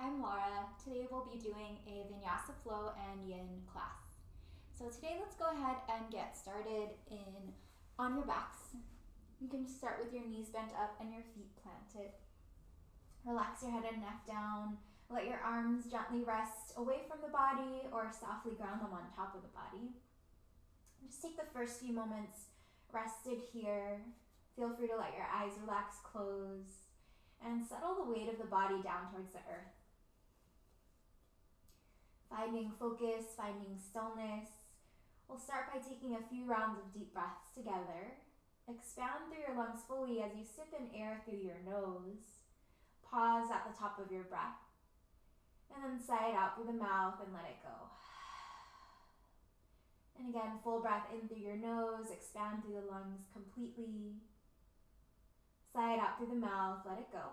I'm Lara. Today we'll be doing a Vinyasa flow and Yin class. So today let's go ahead and get started on your backs. You can start with your knees bent up and your feet planted. Relax your head and neck down. Let your arms gently rest away from the body or softly ground them on top of the body. Just take the first few moments rested here. Feel free to let your eyes relax, close, and settle the weight of the body down towards the earth. Finding focus, finding stillness. We'll start by taking a few rounds of deep breaths together. Expand through your lungs fully as you sip in air through your nose. Pause at the top of your breath. And then sigh it out through the mouth and let it go. And again, full breath in through your nose, expand through the lungs completely. Sigh it out through the mouth, let it go.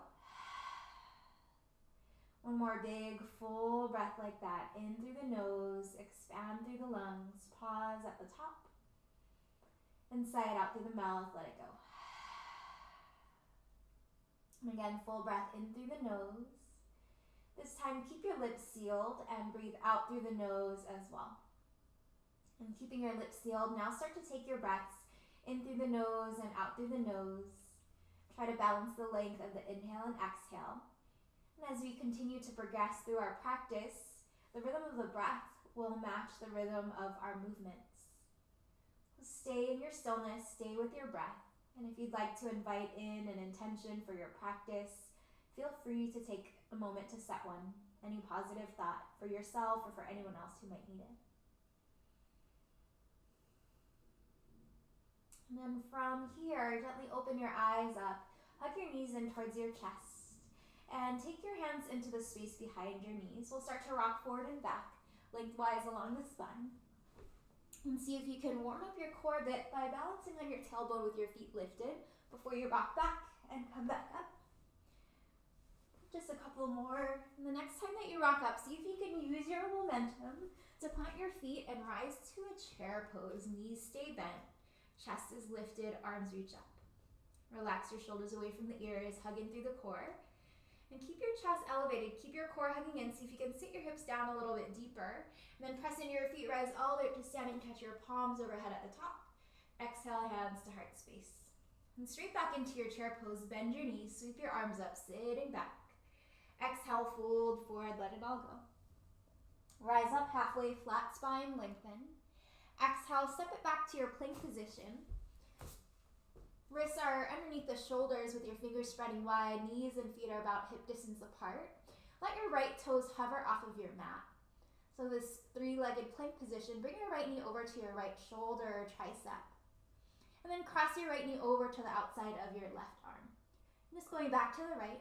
One more big, full breath like that. In through the nose, expand through the lungs, pause at the top. And sigh it out through the mouth, let it go. And again, full breath in through the nose. This time, keep your lips sealed and breathe out through the nose as well. And keeping your lips sealed, now start to take your breaths in through the nose and out through the nose. Try to balance the length of the inhale and exhale. And as we continue to progress through our practice, the rhythm of the breath will match the rhythm of our movements. Stay in your stillness, stay with your breath. And if you'd like to invite in an intention for your practice, feel free to take a moment to set one, any positive thought for yourself or for anyone else who might need it. And then from here, gently open your eyes up, hug your knees in towards your chest, and take your hands into the space behind your knees. We'll start to rock forward and back, lengthwise along the spine. And see if you can warm up your core a bit by balancing on your tailbone with your feet lifted before you rock back and come back up. Just a couple more. And the next time that you rock up, see if you can use your momentum to plant your feet and rise to a chair pose. Knees stay bent. Chest is lifted, arms reach up. Relax your shoulders away from the ears, hug in through the core. And keep your chest elevated, keep your core hugging in. See if you can sit your hips down a little bit deeper. And then press into your feet, rise all the way up to standing, touch your palms overhead at the top. Exhale, hands to heart space. And straight back into your chair pose, bend your knees, sweep your arms up, sitting back. Exhale, fold forward, let it all go. Rise up halfway, flat spine, lengthen. Exhale, step it back to your plank position. Wrists are underneath the shoulders with your fingers spreading wide. Knees and feet are about hip distance apart. Let your right toes hover off of your mat. So this three-legged plank position, bring your right knee over to your right shoulder or tricep. And then cross your right knee over to the outside of your left arm. And just going back to the right.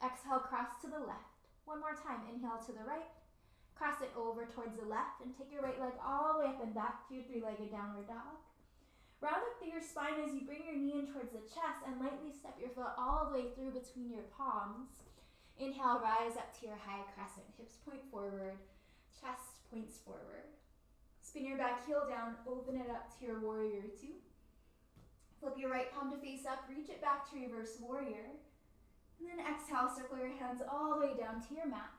Exhale, cross to the left. One more time, inhale to the right. Cross it over towards the left and take your right leg all the way up and back to your three-legged downward dog. Round up through your spine as you bring your knee in towards the chest and lightly step your foot all the way through between your palms. Inhale, rise up to your high crescent. Hips point forward, chest points forward. Spin your back heel down, open it up to your warrior two. Flip your right palm to face up, reach it back to reverse warrior. And then exhale, circle your hands all the way down to your mat.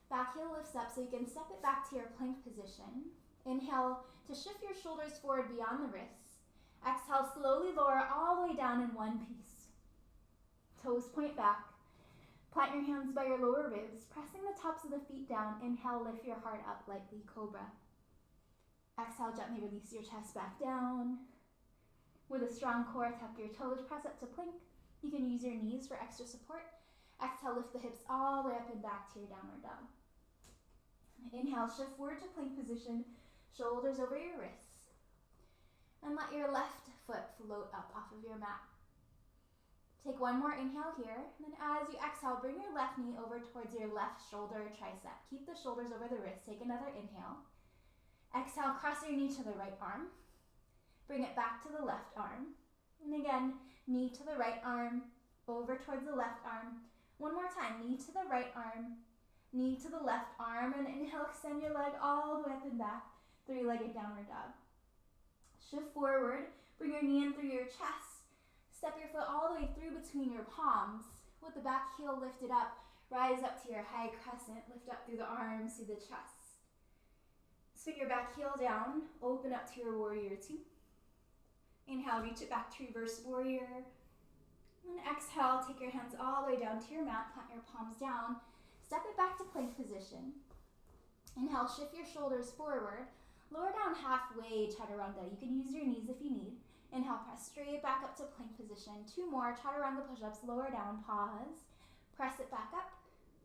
Back heel lifts up so you can step it back to your plank position. Inhale to shift your shoulders forward beyond the wrists. Exhale, slowly lower all the way down in one piece. Toes point back. Plant your hands by your lower ribs, pressing the tops of the feet down. Inhale, lift your heart up, lightly cobra. Exhale, gently release your chest back down. With a strong core, tuck your toes, press up to plank. You can use your knees for extra support. Exhale, lift the hips all the way up and back to your downward dog. Inhale, shift forward to plank position, shoulders over your wrists. And let your left foot float up off of your mat. Take one more inhale here, and then as you exhale, bring your left knee over towards your left shoulder or tricep. Keep the shoulders over the wrist. Take another inhale. Exhale, cross your knee to the right arm. Bring it back to the left arm. And again, knee to the right arm, over towards the left arm. One more time, knee to the right arm, knee to the left arm, and inhale, extend your leg all the way up and back, three-legged downward dog. Shift forward, bring your knee in through your chest, step your foot all the way through between your palms, with the back heel lifted up, Rise up to your high crescent, lift up through the arms, through the chest. Spin your back heel down, open up to your warrior two. Inhale, reach it back to reverse warrior. And exhale, take your hands all the way down to your mat, plant your palms down. Step it back to plank position. Inhale, shift your shoulders forward. Lower down halfway, chaturanga. You can use your knees if you need. Inhale, press straight back up to plank position. 2 more, chaturanga push-ups, lower down, pause. Press it back up.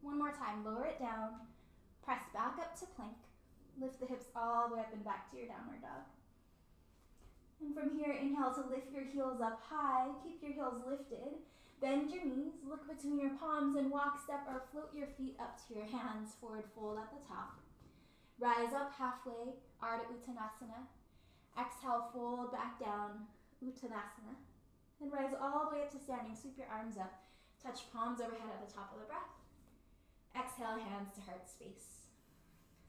1 more time, lower it down. Press back up to plank. Lift the hips all the way up and back to your downward dog. And from here, inhale to lift your heels up high. Keep your heels lifted. Bend your knees, look between your palms and walk, step or float your feet up to your hands. Forward fold at the top. Rise up halfway, Ardha Uttanasana. Exhale, fold back down, Uttanasana. And rise all the way up to standing. Sweep your arms up. Touch palms overhead at the top of the breath. Exhale, hands to heart space.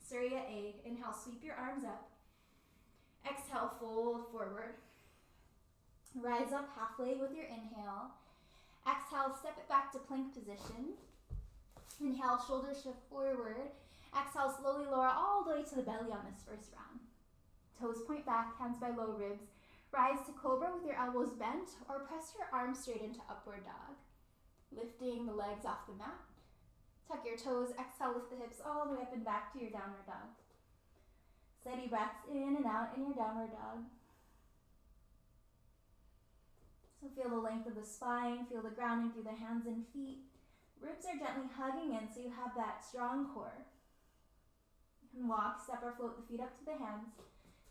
Surya A. Inhale, sweep your arms up. Exhale, fold forward. Rise up halfway with your inhale. Exhale, step it back to plank position. Inhale, shoulders shift forward. Exhale, slowly lower all the way to the belly on this first round. Toes point back, hands by low ribs. Rise to cobra with your elbows bent or press your arms straight into upward dog. Lifting the legs off the mat. Tuck your toes, exhale, lift the hips all the way up and back to your downward dog. Steady breaths in and out in your downward dog. So feel the length of the spine, feel the grounding through the hands and feet. Ribs are gently hugging in so you have that strong core. You can walk, step or float the feet up to the hands,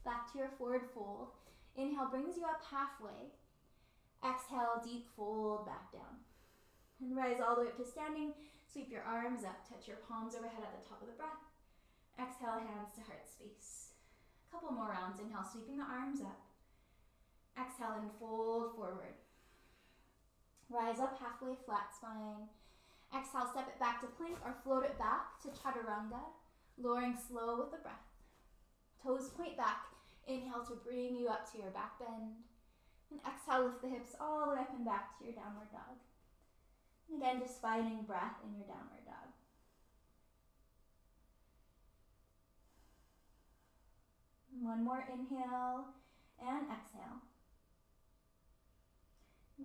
back to your forward fold. Inhale brings you up halfway. Exhale, deep fold back down. And rise all the way up to standing. Sweep your arms up, touch your palms overhead at the top of the breath. Exhale, hands to heart space. A couple more rounds. Inhale, sweeping the arms up. Exhale and fold forward. Rise up halfway, flat spine. Exhale, step it back to plank or float it back to chaturanga, lowering slow with the breath. Toes point back. Inhale to bring you up to your back bend. And exhale, lift the hips all the way up and back to your downward dog. And again, just finding breath in your downward dog. One more inhale and exhale.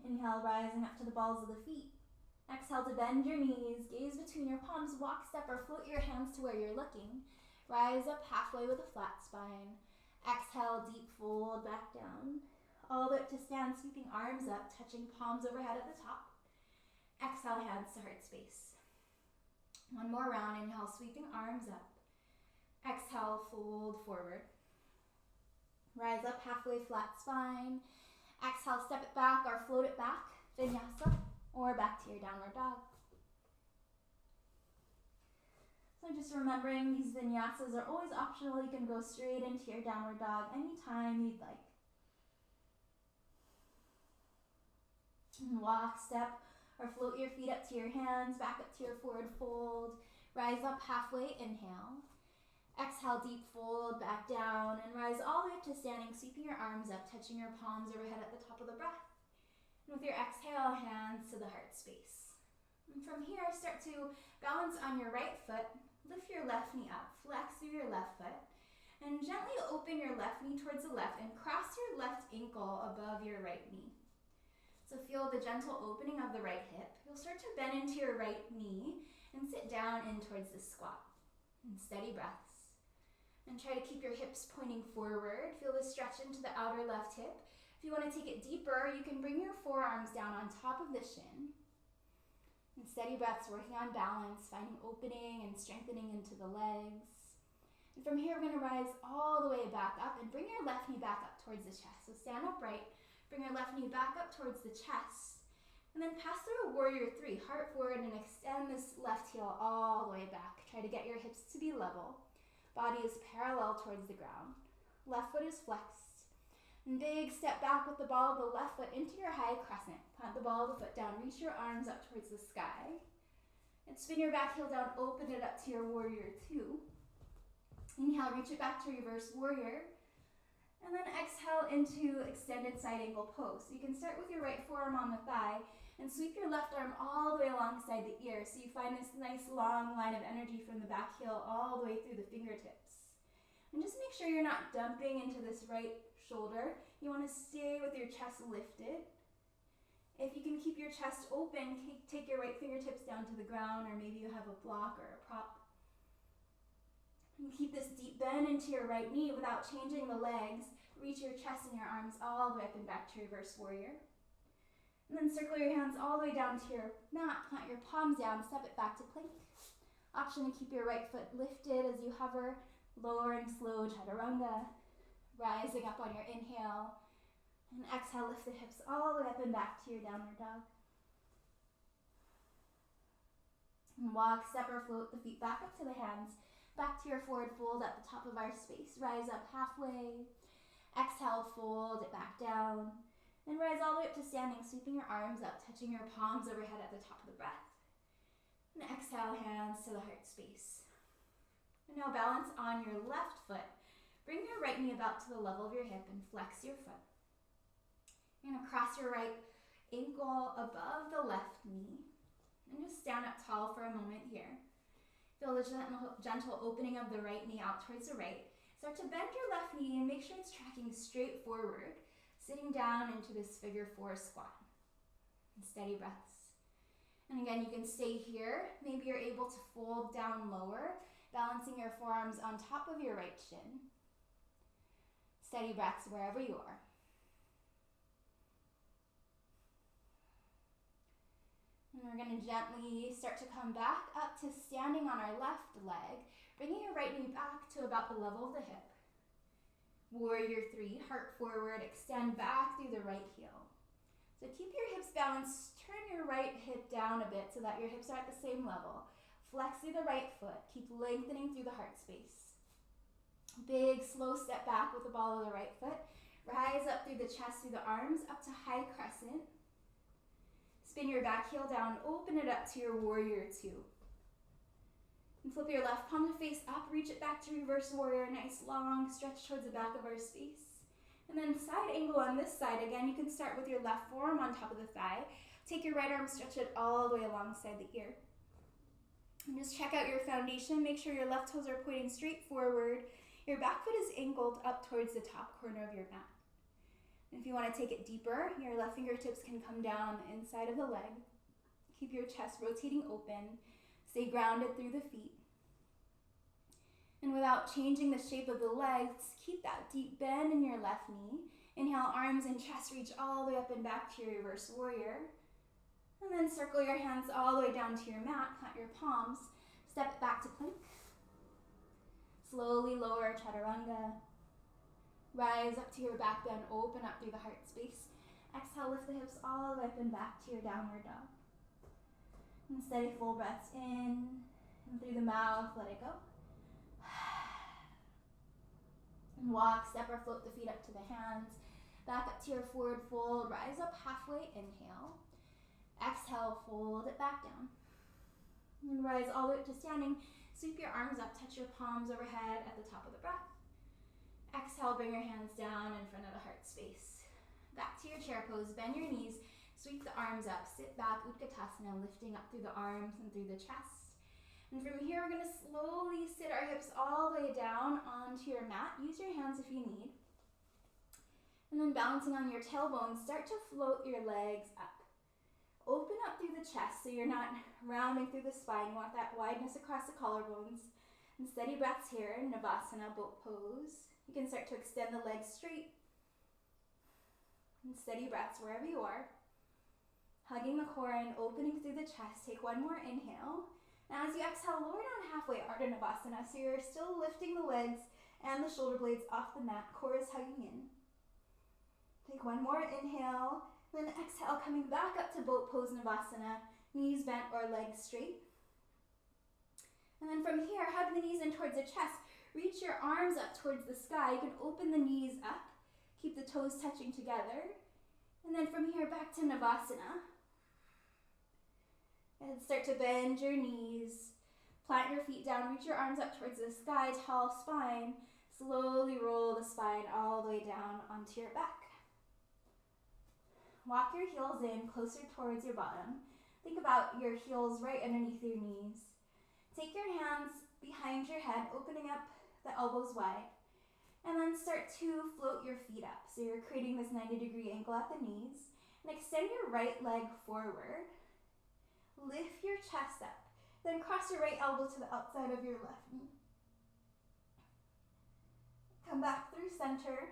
Inhale, rising up to the balls of the feet. Exhale to bend your knees, gaze between your palms, walk, step, or float your hands to where you're looking. Rise up halfway with a flat spine. Exhale, deep fold back down. All the way up to stand, sweeping arms up, touching palms overhead at the top. Exhale, hands to heart space. One more round, inhale, sweeping arms up. Exhale, fold forward. Rise up halfway, flat spine. Exhale, step it back or float it back, vinyasa, or back to your downward dog. So just remembering these vinyasas are always optional. You can go straight into your downward dog anytime you'd like. And walk, step, or float your feet up to your hands, back up to your forward fold. Rise up halfway, inhale. Exhale, deep fold, back down, and rise all the way up to standing, sweeping your arms up, touching your palms overhead at the top of the breath. And with your exhale, hands to the heart space. And from here, start to balance on your right foot, lift your left knee up, flex through your left foot, and gently open your left knee towards the left and cross your left ankle above your right knee. So feel the gentle opening of the right hip. You'll start to bend into your right knee and sit down in towards the squat. And steady breaths. And try to keep your hips pointing forward. Feel the stretch into the outer left hip. If you want to take it deeper, you can bring your forearms down on top of the shin. And steady breaths, working on balance, finding opening and strengthening into the legs. And from here, we're going to rise all the way back up and bring your left knee back up towards the chest. So stand upright, bring your left knee back up towards the chest, and then pass through a warrior three, heart forward, and extend this left heel all the way back. Try to get your hips to be level. Body is parallel towards the ground. Left foot is flexed. And big step back with the ball of the left foot into your high crescent. Plant the ball of the foot down. Reach your arms up towards the sky. And spin your back heel down. Open it up to your warrior two. Inhale, reach it back to reverse warrior. And then exhale into extended side angle pose. So you can start with your right forearm on the thigh. And sweep your left arm all the way alongside the ear so you find this nice long line of energy from the back heel all the way through the fingertips. And just make sure you're not dumping into this right shoulder. You want to stay with your chest lifted. If you can keep your chest open, take your right fingertips down to the ground, or maybe you have a block or a prop. And keep this deep bend into your right knee without changing the legs. Reach your chest and your arms all the way up and back to reverse warrior. And then circle your hands all the way down to your mat, plant your palms down, step it back to plank. Option to keep your right foot lifted as you hover, lowering slow chaturanga, rising up on your inhale, and exhale, lift the hips all the way up and back to your downward dog. And walk, step or float the feet back up to the hands, back to your forward fold at the top of our space. Rise up halfway, exhale, fold it back down, and rise all the way up to standing, sweeping your arms up, touching your palms overhead at the top of the breath. And exhale, hands to the heart space. And now balance on your left foot. Bring your right knee about to the level of your hip and flex your foot. You're going to cross your right ankle above the left knee and just stand up tall for a moment here. Feel the gentle opening of the right knee out towards the right. Start to bend your left knee and make sure it's tracking straight forward, sitting down into this figure four squat. And steady breaths. And again, you can stay here. Maybe you're able to fold down lower, balancing your forearms on top of your right shin. Steady breaths wherever you are. And we're going to gently start to come back up to standing on our left leg, bringing your right knee back to about the level of the hip. Warrior three, heart forward, extend back through the right heel. So keep your hips balanced, turn your right hip down a bit so that your hips are at the same level. Flex through the right foot, keep lengthening through the heart space. Big, slow step back with the ball of the right foot. Rise up through the chest, through the arms, up to high crescent. Spin your back heel down, open it up to your warrior two. And flip your left palm to face up, reach it back to reverse warrior, nice long stretch towards the back of our space. And then side angle on this side, again, you can start with your left forearm on top of the thigh. Take your right arm, stretch it all the way alongside the ear. And just check out your foundation, make sure your left toes are pointing straight forward. Your back foot is angled up towards the top corner of your mat. If you want to take it deeper, your left fingertips can come down inside of the leg. Keep your chest rotating open. Stay grounded through the feet. And without changing the shape of the legs, keep that deep bend in your left knee. Inhale, arms and chest reach all the way up and back to your reverse warrior. And then circle your hands all the way down to your mat, plant your palms, step it back to plank. Slowly lower chaturanga. Rise up to your back bend, open up through the heart space. Exhale, lift the hips all the way up and back to your downward dog. And steady full breaths in and through the mouth, let it go. And walk, step or float the feet up to the hands. Back up to your forward fold, rise up halfway, inhale. Exhale, fold it back down. And rise all the way up to standing. Sweep your arms up, touch your palms overhead at the top of the breath. Exhale, bring your hands down in front of the heart space. Back to your chair pose, bend your knees, sweep the arms up, sit back, Utkatasana, lifting up through the arms and through the chest. And from here, we're gonna slowly sit our hips all the way down onto your mat. Use your hands if you need. And then balancing on your tailbone, start to float your legs up. Open up through the chest so you're not rounding through the spine. You want that wideness across the collarbones. And steady breaths here, Navasana, boat pose. You can start to extend the legs straight. And steady breaths wherever you are. Hugging the core and opening through the chest. Take one more inhale. Now as you exhale, lower down halfway, Ardha Navasana. So you're still lifting the legs and the shoulder blades off the mat. Core is hugging in. Take one more inhale. Then exhale, coming back up to boat pose Navasana. Knees bent or legs straight. And then from here, hug the knees in towards the chest. Reach your arms up towards the sky. You can open the knees up. Keep the toes touching together. And then from here, back to Navasana. And start to bend your knees. Plant your feet down. Reach your arms up towards the sky. Tall spine. Slowly roll the spine all the way down onto your back. Walk your heels in closer towards your bottom. Think about your heels right underneath your knees. Take your hands behind your head, opening up the elbows wide. And then start to float your feet up. So you're creating this 90-degree angle at the knees. And extend your right leg forward. Lift your chest up. Then cross your right elbow to the outside of your left knee. Come back through center,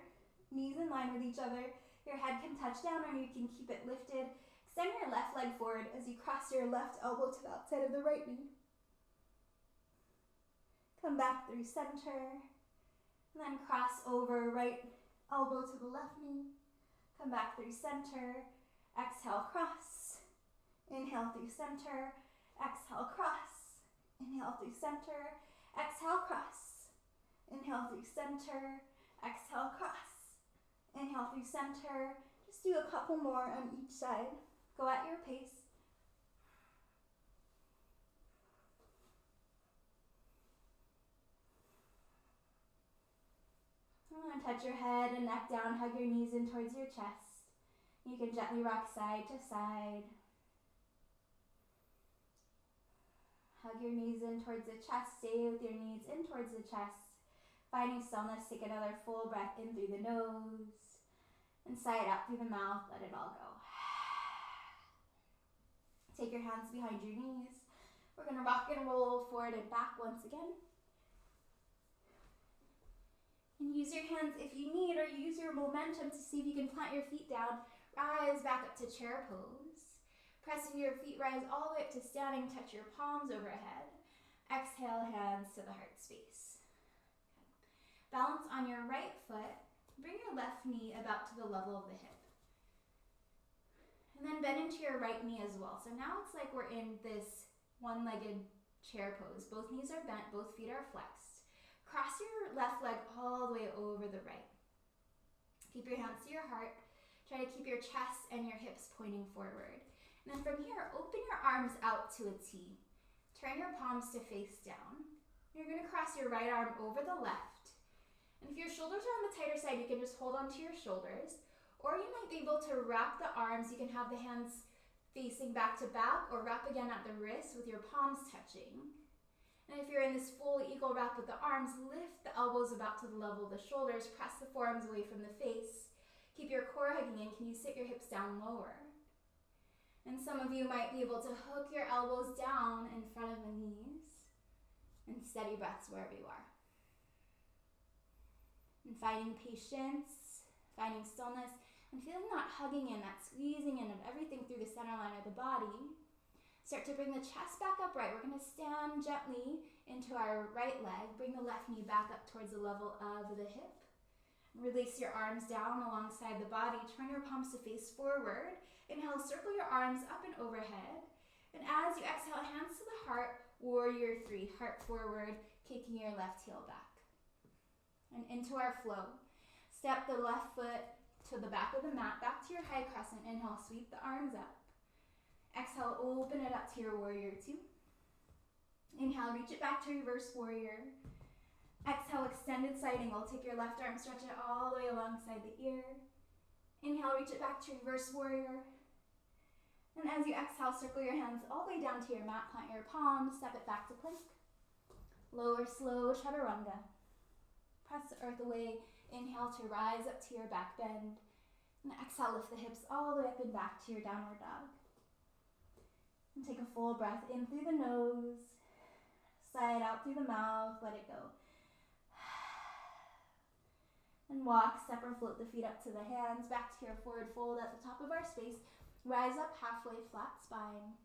knees in line with each other. Your head can touch down or you can keep it lifted. Extend your left leg forward as you cross your left elbow to the outside of the right knee. Come back through center, and then cross over right elbow to the left knee. Come back through center, exhale, cross. Inhale through center, exhale, cross. Inhale through center, exhale, cross. Inhale through center, exhale, cross. Inhale through center. Just do a couple more on each side. Go at your pace. Touch your head and neck down, hug your knees in towards your chest. You can gently rock side to side. Hug your knees in towards the chest, stay with your knees in towards the chest. Finding stillness, take another full breath in through the nose and sigh it out through the mouth, let it all go. Take your hands behind your knees. We're gonna rock and roll forward and back once again. And use your hands if you need, or use your momentum to see if you can plant your feet down. Rise back up to chair pose. Pressing your feet, rise all the way up to standing, touch your palms overhead. Exhale, hands to the heart space. Good. Balance on your right foot. Bring your left knee about to the level of the hip. And then bend into your right knee as well. So now it's like we're in this one-legged chair pose. Both knees are bent, both feet are flexed. Cross your left leg all the way over the right. Keep your hands to your heart. Try to keep your chest and your hips pointing forward. And then from here, open your arms out to a T. Turn your palms to face down. You're going to cross your right arm over the left. And if your shoulders are on the tighter side, you can just hold onto your shoulders. Or you might be able to wrap the arms. You can have the hands facing back to back, or wrap again at the wrist with your palms touching. And if you're in this full eagle wrap with the arms, lift the elbows about to the level of the shoulders. Press the forearms away from the face. Keep your core hugging in. Can you sit your hips down lower? And some of you might be able to hook your elbows down in front of the knees and steady breaths wherever you are. And finding patience, finding stillness, and feeling that hugging in, that squeezing in of everything through the center line of the body. Start to bring the chest back upright. We're going to stand gently into our right leg. Bring the left knee back up towards the level of the hip. Release your arms down alongside the body. Turn your palms to face forward. Inhale, circle your arms up and overhead. And as you exhale, hands to the heart, warrior 3, heart forward, kicking your left heel back. And into our flow. Step the left foot to the back of the mat, back to your high crescent. Inhale, sweep the arms up. Exhale, open it up to your warrior 2. Inhale, reach it back to reverse warrior. Exhale, extended side angle. Take your left arm, stretch it all the way alongside the ear. Inhale, reach it back to reverse warrior. And as you exhale, circle your hands all the way down to your mat, plant your palms, step it back to plank. Lower slow chaturanga. Press the earth away. Inhale to rise up to your back bend. And exhale, lift the hips all the way up and back to your downward dog. And take a full breath in through the nose. Sigh it out through the mouth, let it go. And walk, step or float the feet up to the hands, back to your forward fold at the top of our space. Rise up halfway, flat spine.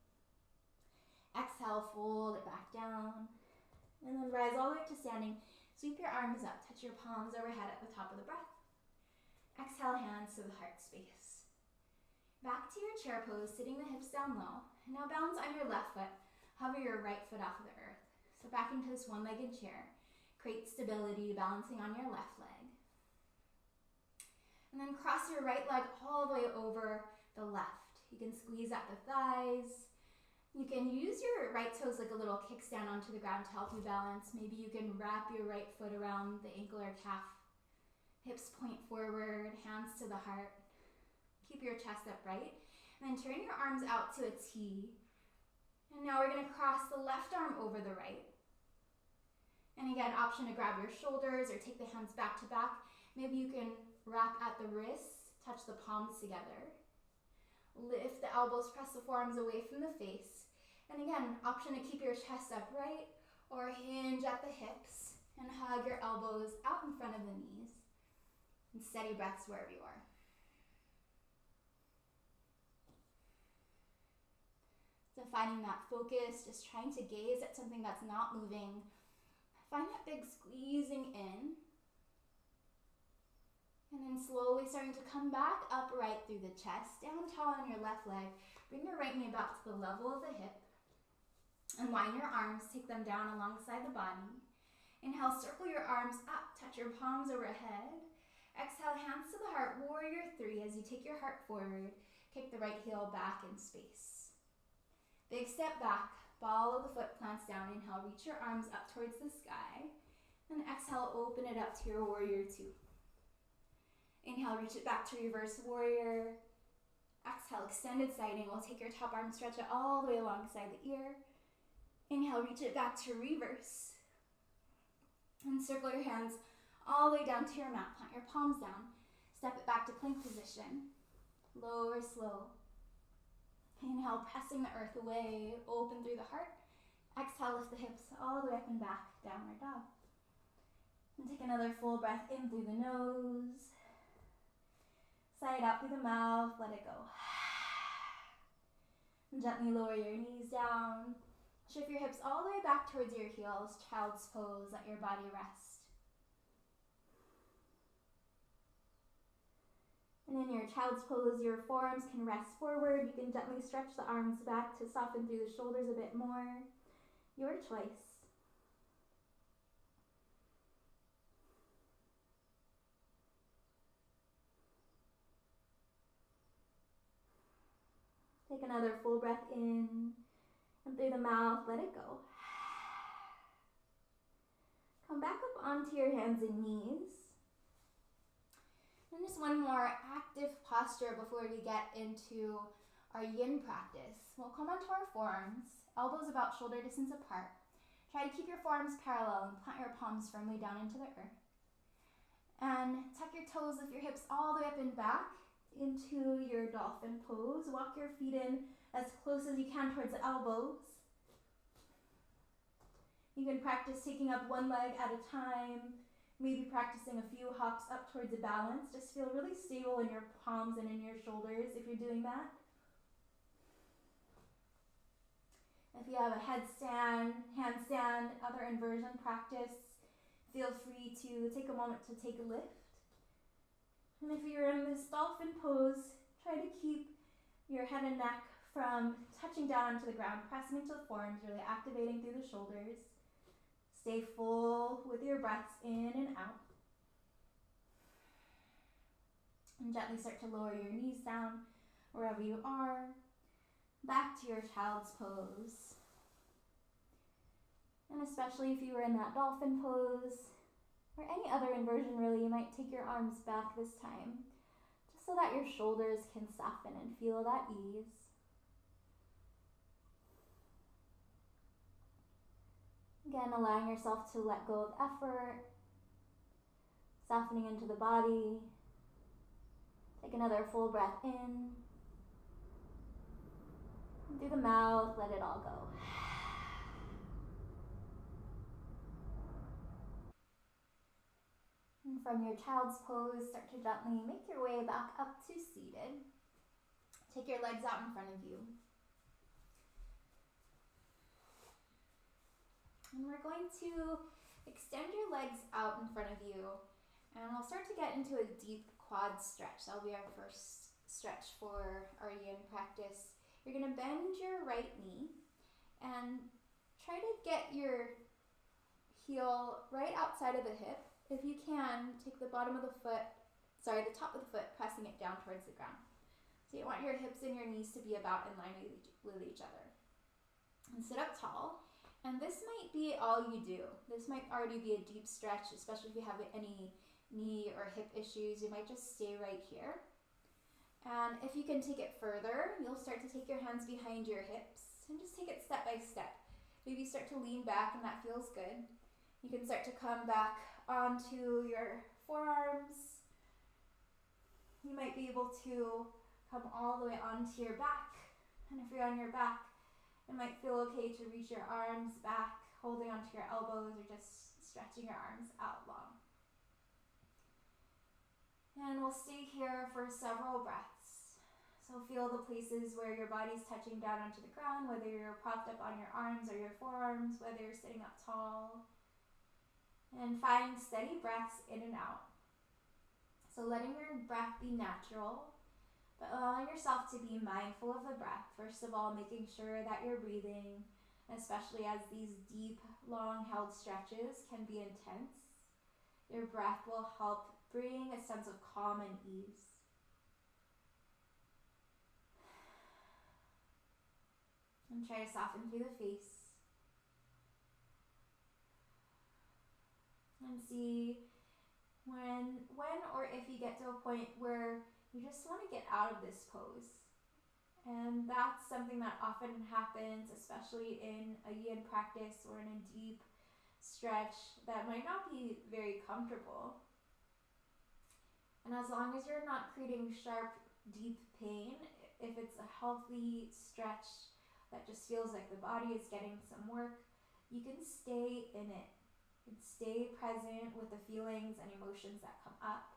Exhale, fold it back down. And then rise all the way up to standing. Sweep your arms up, touch your palms overhead at the top of the breath. Exhale, hands to the heart space. Back to your chair pose, sitting the hips down low. And now balance on your left foot. Hover your right foot off of the earth. So back into this one-legged chair. Create stability, balancing on your left leg. And then cross your right leg all the way over the left. You can squeeze at the thighs. You can use your right toes like a little kickstand onto the ground to help you balance. Maybe you can wrap your right foot around the ankle or calf. Hips point forward, hands to the heart. Keep your chest upright. And then turn your arms out to a T. And now we're going to cross the left arm over the right. And again, option to grab your shoulders or take the hands back to back. Maybe you can wrap at the wrists, touch the palms together. Lift the elbows, press the forearms away from the face. And again, option to keep your chest upright or hinge at the hips and hug your elbows out in front of the knees. And steady breaths wherever you are. So finding that focus, just trying to gaze at something that's not moving. Find that big squeezing in. And then slowly starting to come back upright through the chest, down tall on your left leg. Bring your right knee about to the level of the hip. And wind your arms, take them down alongside the body. Inhale, circle your arms up, touch your palms overhead. Exhale, hands to the heart, warrior 3 as you take your heart forward. Kick the right heel back in space. Big step back, ball of the foot plants down. Inhale, reach your arms up towards the sky. And exhale, open it up to your warrior 2. Inhale, reach it back to reverse warrior. Exhale, extended side angle. Take your top arm, stretch it all the way alongside the ear. Inhale, reach it back to reverse. And circle your hands all the way down to your mat. Plant your palms down. Step it back to plank position. Lower, slow. Inhale, pressing the earth away, open through the heart. Exhale, lift the hips all the way up and back, downward dog. And take another full breath in through the nose. Sigh it out through the mouth, let it go. And gently lower your knees down. Shift your hips all the way back towards your heels, child's pose, let your body rest. And in your child's pose, your forearms can rest forward. You can gently stretch the arms back to soften through the shoulders a bit more. Your choice. Take another full breath in, and through the mouth, let it go. Come back up onto your hands and knees. And just one more active posture before we get into our yin practice. We'll come onto our forearms, elbows about shoulder distance apart. Try to keep your forearms parallel and plant your palms firmly down into the earth. And tuck your toes, lift your hips all the way up and back into your dolphin pose. Walk your feet in as close as you can towards the elbows. You can practice taking up one leg at a time. Maybe practicing a few hops up towards a balance. Just feel really stable in your palms and in your shoulders if you're doing that. If you have a headstand, handstand, other inversion practice, feel free to take a moment to take a lift. And if you're in this dolphin pose, try to keep your head and neck from touching down onto the ground, pressing into the forearms, really activating through the shoulders. Stay full with your breaths in and out. And gently start to lower your knees down wherever you are. Back to your child's pose. And especially if you were in that dolphin pose, or any other inversion really, you might take your arms back this time, just so that your shoulders can soften and feel that ease. Again, allowing yourself to let go of effort, softening into the body. Take another full breath in. And through the mouth, let it all go. And from your child's pose, start to gently make your way back up to seated. Take your legs out in front of you. And we're going to extend your legs out in front of you, and we'll start to get into a deep quad stretch. That'll be our first stretch for our yin practice. You're going to bend your right knee and try to get your heel right outside of the hip. If you can, take the top of the foot, pressing it down towards the ground. So you want your hips and your knees to be about in line with each other. And sit up tall. And this might be all you do. This might already be a deep stretch, especially if you have any knee or hip issues. You might just stay right here. And if you can take it further, you'll start to take your hands behind your hips and just take it step by step. Maybe start to lean back, and that feels good. You can start to come back onto your forearms. You might be able to come all the way onto your back. And if you're on your back, it might feel okay to reach your arms back, holding onto your elbows, or just stretching your arms out long. And we'll stay here for several breaths. So feel the places where your body's touching down onto the ground, whether you're propped up on your arms or your forearms, whether you're sitting up tall. And find steady breaths in and out. So letting your breath be natural, but allowing yourself to be mindful of the breath. First of all, making sure that you're breathing, especially as these deep, long-held stretches can be intense. Your breath will help bring a sense of calm and ease. And try to soften through the face. And see when or if you get to a point where you just want to get out of this pose. And that's something that often happens, especially in a yin practice or in a deep stretch that might not be very comfortable. And as long as you're not creating sharp, deep pain, if it's a healthy stretch that just feels like the body is getting some work, you can stay in it. You can stay present with the feelings and emotions that come up.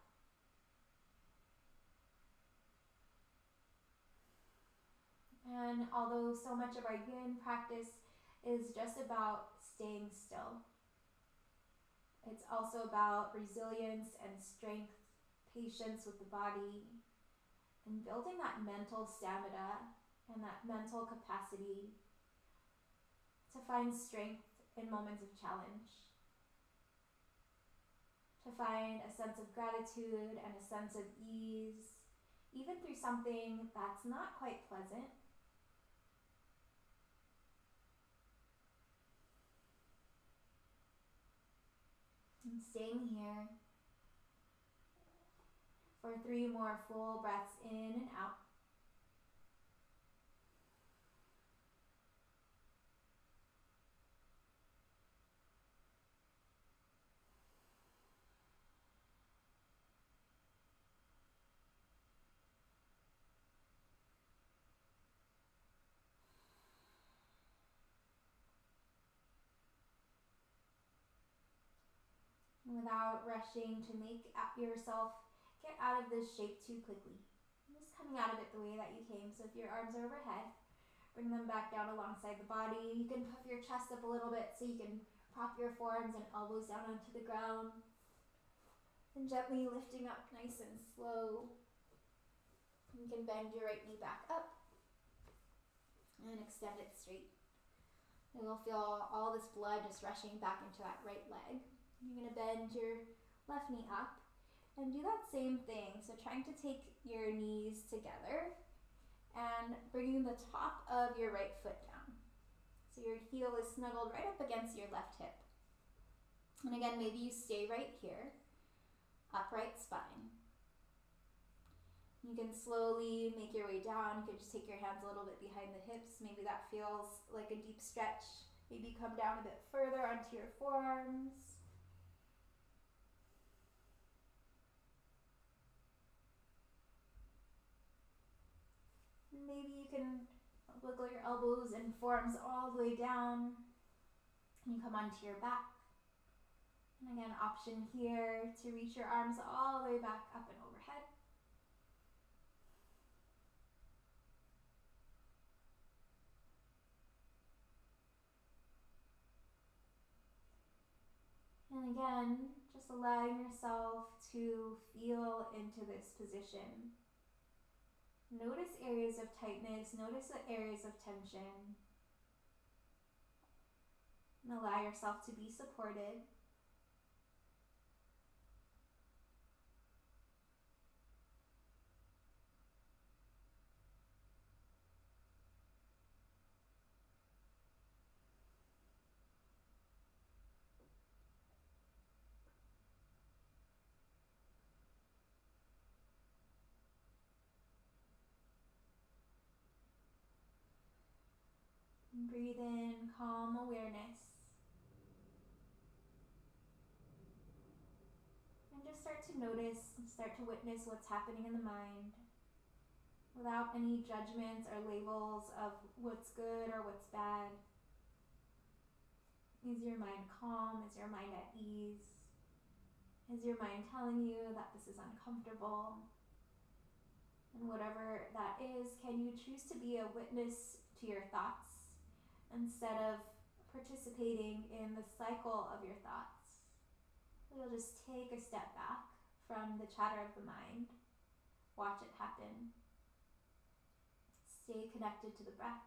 And although so much of our yin practice is just about staying still, it's also about resilience and strength, patience with the body, and building that mental stamina and that mental capacity to find strength in moments of challenge, to find a sense of gratitude and a sense of ease, even through something that's not quite pleasant. And staying here for 3 more full breaths in and out. Without rushing to make yourself get out of this shape too quickly. Just coming out of it the way that you came. So if your arms are overhead, bring them back down alongside the body. You can puff your chest up a little bit so you can prop your forearms and elbows down onto the ground. And gently lifting up nice and slow. You can bend your right knee back up and extend it straight. And you'll feel all this blood just rushing back into that right leg. You're going to bend your left knee up and do that same thing. So trying to take your knees together and bringing the top of your right foot down. So your heel is snuggled right up against your left hip. And again, maybe you stay right here, upright spine. You can slowly make your way down. You can just take your hands a little bit behind the hips. Maybe that feels like a deep stretch. Maybe come down a bit further onto your forearms. Maybe you can wiggle your elbows and forearms all the way down. And you come onto your back. And again, option here to reach your arms all the way back up and overhead. And again, just allowing yourself to feel into this position. Notice areas of tightness, notice the areas of tension. And allow yourself to be supported. And breathe in calm awareness. And just start to notice, start to witness what's happening in the mind without any judgments or labels of what's good or what's bad. Is your mind calm? Is your mind at ease? Is your mind telling you that this is uncomfortable? And whatever that is, can you choose to be a witness to your thoughts instead of participating in the cycle of your thoughts? You'll just take a step back from the chatter of the mind. Watch it happen. Stay connected to the breath.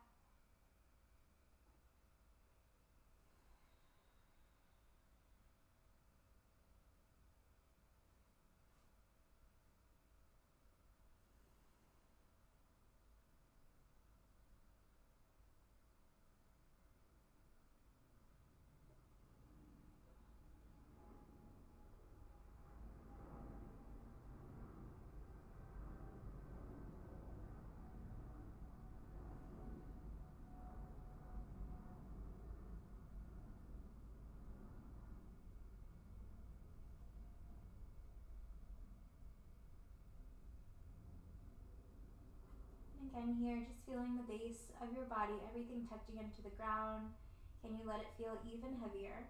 Again here, just feeling the base of your body, everything touching into the ground. Can you let it feel even heavier?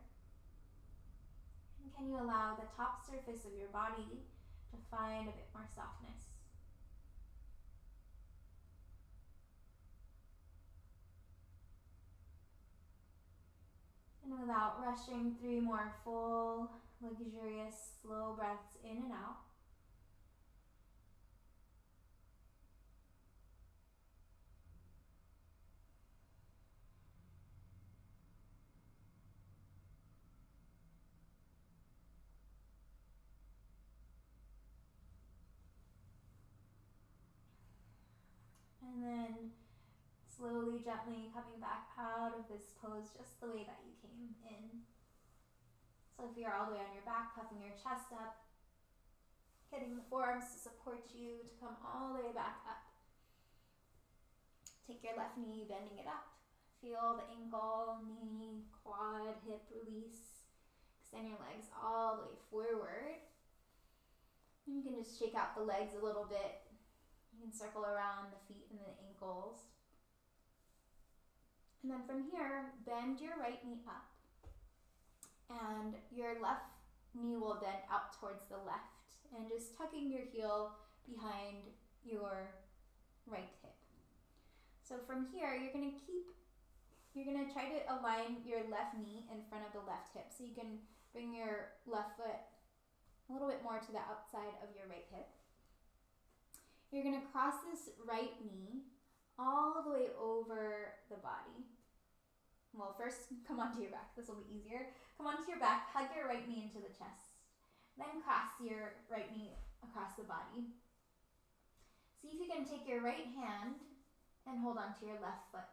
And can you allow the top surface of your body to find a bit more softness? And without rushing, 3 more full, luxurious, slow breaths in and out. And then slowly, gently coming back out of this pose just the way that you came in. So if you're all the way on your back, puffing your chest up, getting the forearms to support you to come all the way back up. Take your left knee, bending it up. Feel the ankle, knee, quad, hip release. Extend your legs all the way forward. And you can just shake out the legs a little bit. You can circle around the feet and the ankles. And then from here, bend your right knee up. And your left knee will bend out towards the left. And just tucking your heel behind your right hip. So from here, you're going to try to align your left knee in front of the left hip. So you can bring your left foot a little bit more to the outside of your right hip. You're going to cross this right knee all the way over the body. Well, first, come onto your back. This will be easier. Come onto your back, hug your right knee into the chest. Then cross your right knee across the body. See if you can take your right hand and hold onto your left foot.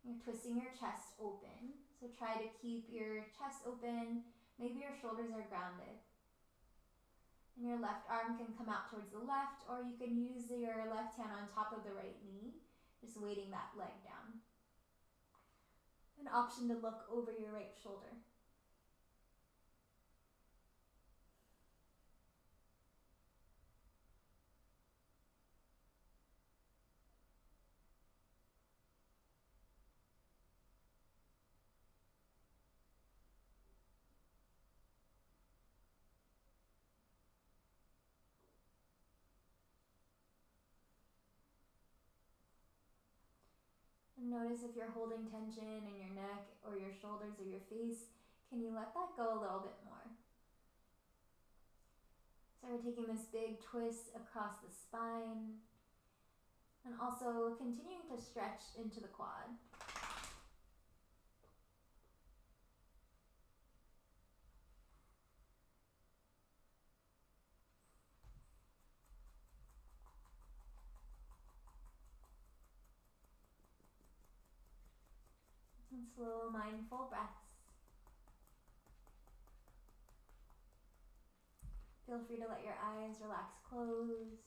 You're twisting your chest open. So try to keep your chest open. Maybe your shoulders are grounded. And your left arm can come out towards the left, or you can use your left hand on top of the right knee, just weighting that leg down. An option to look over your right shoulder. And notice if you're holding tension in your neck or your shoulders or your face, can you let that go a little bit more? So we're taking this big twist across the spine and also continuing to stretch into the quad. And slow, mindful breaths. Feel free to let your eyes relax closed.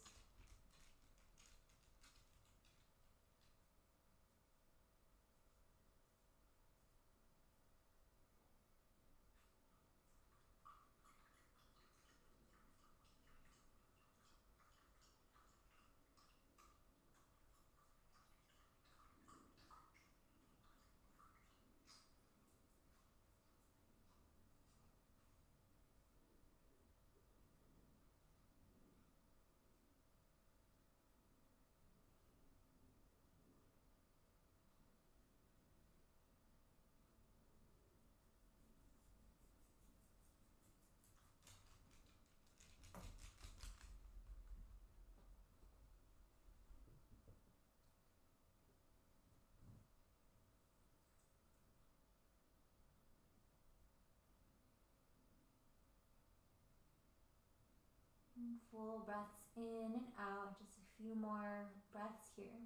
And full breaths in and out, just a few more breaths here.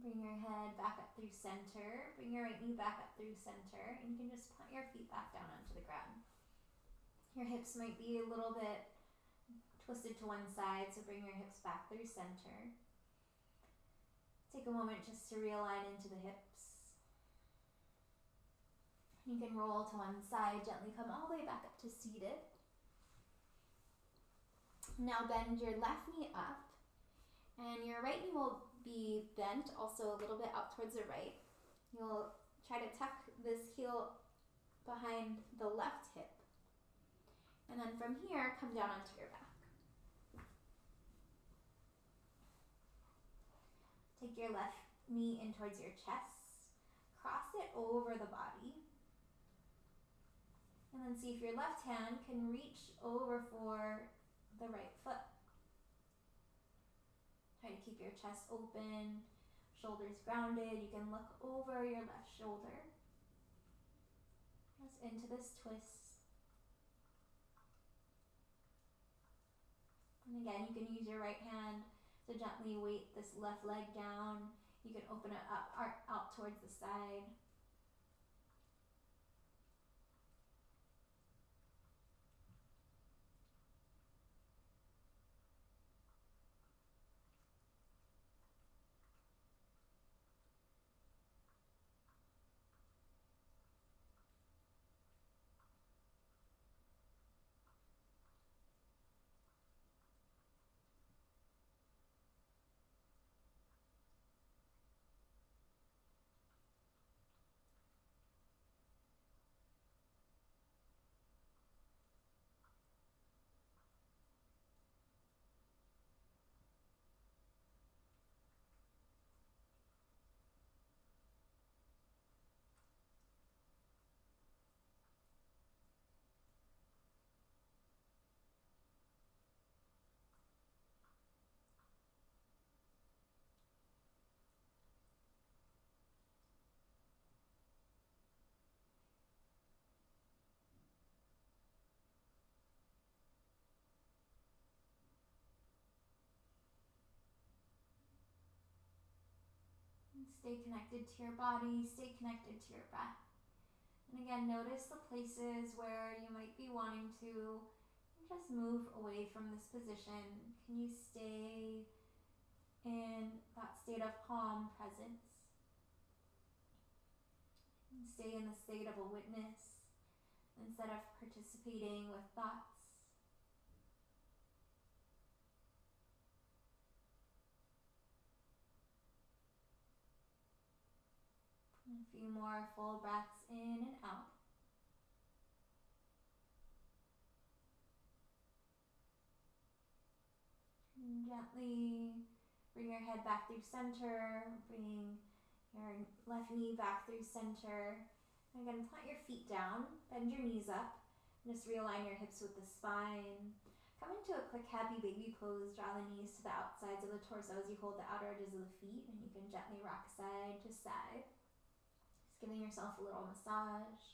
Bring your head back up through center. Bring your right knee back up through center. And you can just plant your feet back down onto the ground. Your hips might be a little bit twisted to one side, so bring your hips back through center. Take a moment just to realign into the hips. You can roll to one side, gently come all the way back up to seated. Now bend your left knee up, and your right knee will be bent also a little bit out towards the right. You'll try to tuck this heel behind the left hip. And then from here, come down onto your back. Take your left knee in towards your chest. Cross it over the body. And then see if your left hand can reach over for the right foot. Try to keep your chest open, shoulders grounded. You can look over your left shoulder. Just into this twist. And again, you can use your right hand to gently weight this left leg down. You can open it up out towards the side. Stay connected to your body, stay connected to your breath. And again, notice the places where you might be wanting to just move away from this position. Can you stay in that state of calm presence? And stay in the state of a witness instead of participating with thoughts. A few more full breaths in and out. And gently bring your head back through center. Bring your left knee back through center. And again, plant your feet down. Bend your knees up. And just realign your hips with the spine. Come into a quick happy baby pose. Draw the knees to the outsides of the torso as you hold the outer edges of the feet. And you can gently rock side to side. Giving yourself a little massage.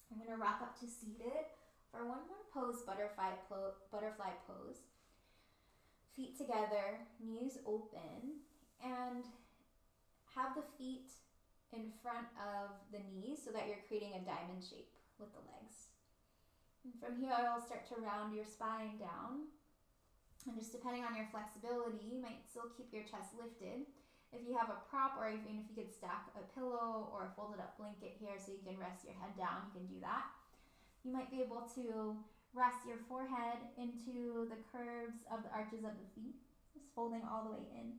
I'm going to rock up to seated for one more pose, butterfly pose. Feet together, knees open, and have the feet in front of the knees so that you're creating a diamond shape with the legs. And from here, I'll start to round your spine down. And just depending on your flexibility, you might still keep your chest lifted. If you have a prop, or even if you could stack a pillow or a folded up blanket here so you can rest your head down, you can do that. You might be able to rest your forehead into the curves of the arches of the feet, just folding all the way in.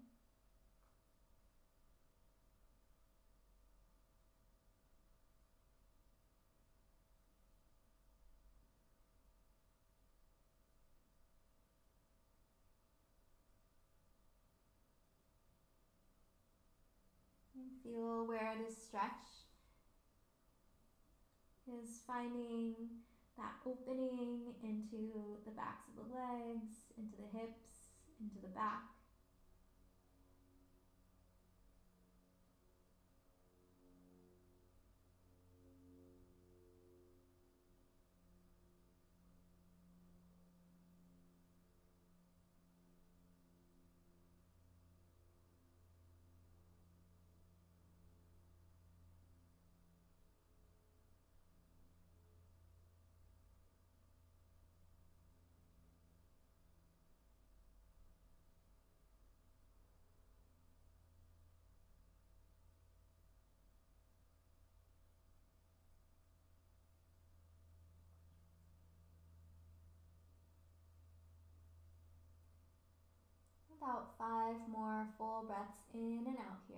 And feel where this stretch is finding That opening into the backs of the legs, into the hips, into the back. About 5 more full breaths in and out here.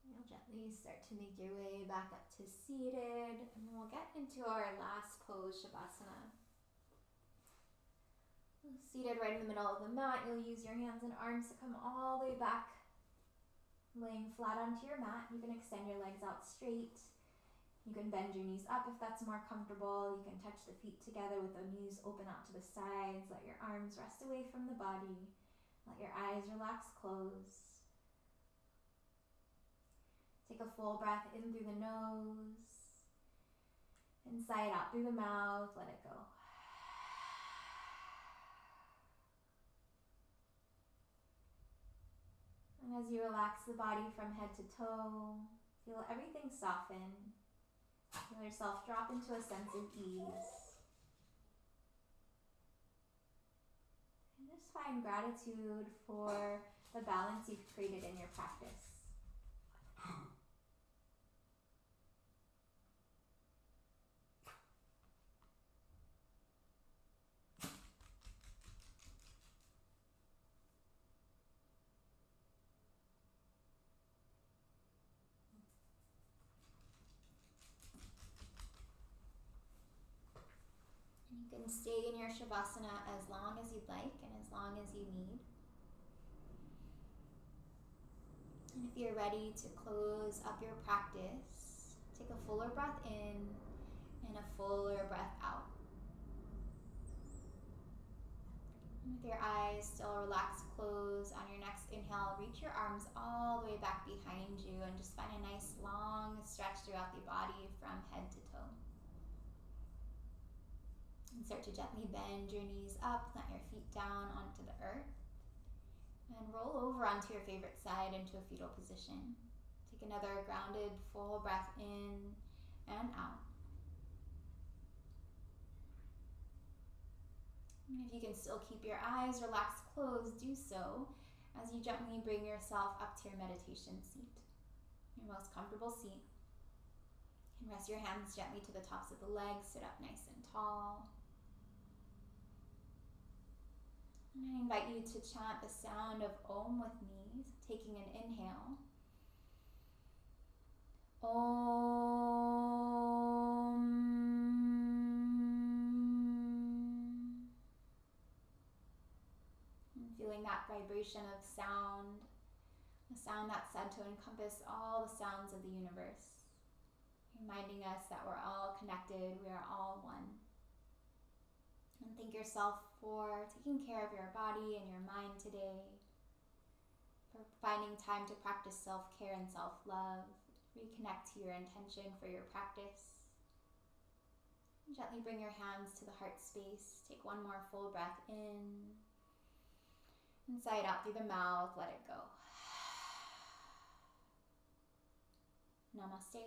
You'll gently start to make your way back up to seated, and we'll get into our last pose, Shavasana. Seated right in the middle of the mat, you'll use your hands and arms to come all the way back, laying flat onto your mat. You can extend your legs out straight. You can bend your knees up if that's more comfortable. You can touch the feet together with the knees open out to the sides. Let your arms rest away from the body. Let your eyes relax closed. Take a full breath in through the nose, and sigh it out through the mouth, let it go. And as you relax the body from head to toe, feel everything soften. Feel yourself drop into a sense of ease. And just find gratitude for the balance you've created in your practice. You can stay in your Shavasana as long as you'd like and as long as you need. And if you're ready to close up your practice, take a fuller breath in and a fuller breath out. And with your eyes still relaxed, closed, on your next inhale, reach your arms all the way back behind you and just find a nice long stretch throughout the body from head to toe. And start to gently bend your knees up, plant your feet down onto the earth, and roll over onto your favorite side into a fetal position. Take another grounded, full breath in and out. And if you can still keep your eyes relaxed, closed, do so as you gently bring yourself up to your meditation seat, your most comfortable seat. And rest your hands gently to the tops of the legs, sit up nice and tall. And I invite you to chant the sound of Om with me, taking an inhale. Om. And feeling that vibration of sound, a sound that's said to encompass all the sounds of the universe, reminding us that we're all connected, we are all one. And thank yourself for taking care of your body and your mind today, for finding time to practice self-care and self-love, reconnect to your intention for your practice. And gently bring your hands to the heart space. Take one more full breath in, and sigh it out through the mouth, let it go. Namaste.